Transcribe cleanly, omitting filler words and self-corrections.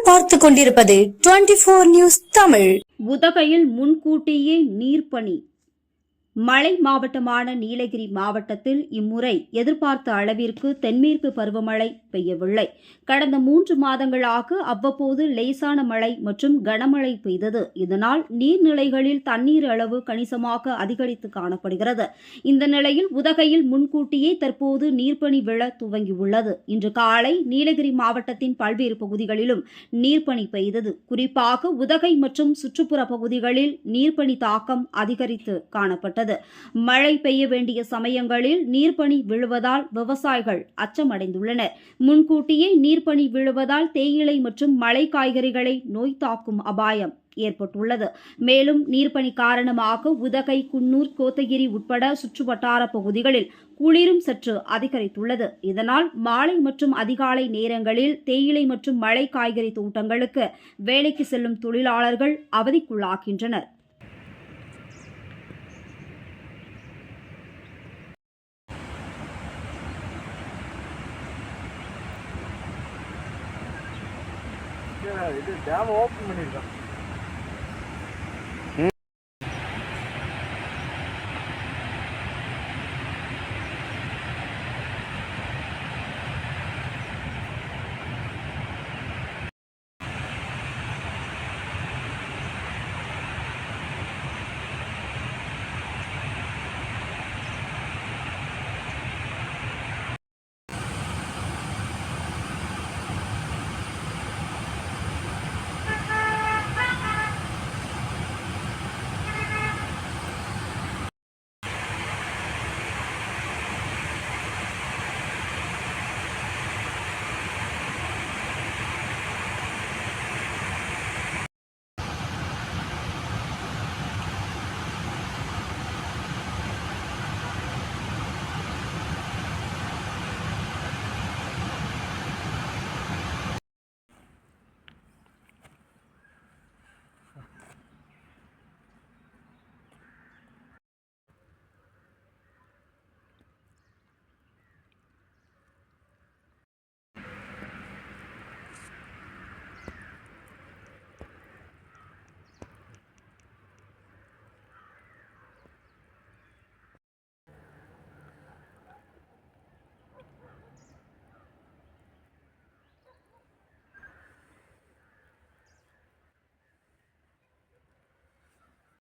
நீங்கள் பார்த்துக் கொண்டிருப்பது 24 நியூஸ் தமிழ். உதகையில் முன்கூட்டியே நீர்ப்பனி. மழை மாவட்டமான நீலகிரி மாவட்டத்தில் இம்முறை எதிர்பார்த்த அளவிற்கு தென்மேற்கு பருவமழை பெய்யவில்லை. கடந்த 3 மாதங்களாக அவ்வப்போது லேசான மழை மற்றும் கனமழை பெய்தது. இதனால் நீர்நிலைகளில் தண்ணீர் அளவு கணிசமாக அதிகரித்து காணப்படுகிறது. இந்த நிலையில் உதகையில் முன்கூட்டியே தற்போது நீர்ப்பனி விழ துவங்கியுள்ளது. இன்று காலை நீலகிரி மாவட்டத்தின் பல்வேறு பகுதிகளிலும் நீர்ப்பனி பெய்தது. குறிப்பாக உதகை மற்றும் சுற்றுப்புற பகுதிகளில் நீர்ப்பனி தாக்கம் அதிகரித்து காணப்பட்டது. மழை பெய்ய வேண்டிய சமயங்களில் நீர்ப்பனி விழுவதால் விவசாயிகள் அச்சமடைந்துள்ளனர். முன்கூட்டியே நீர்ப்பனி விழுவதால் தேயிலை மற்றும் மழை காய்கறிகளை நோய் தாக்கும் அபாயம் ஏற்பட்டுள்ளது. மேலும் நீர்ப்பனி காரணமாக உதகை, குன்னூர், கோத்தகிரி உட்பட சுற்றுவட்டார பகுதிகளில் குளிரும் சற்று அதிகரித்துள்ளது. இதனால் மாலை மற்றும் அதிகாலை நேரங்களில் தேயிலை மற்றும் மழை காய்கறி தோட்டங்களுக்கு வேலைக்கு செல்லும் தொழிலாளர்கள் அவதிக்குள்ளாகின்றனர். இது டேம் ஓப்பன் பண்ணியிருக்கான்.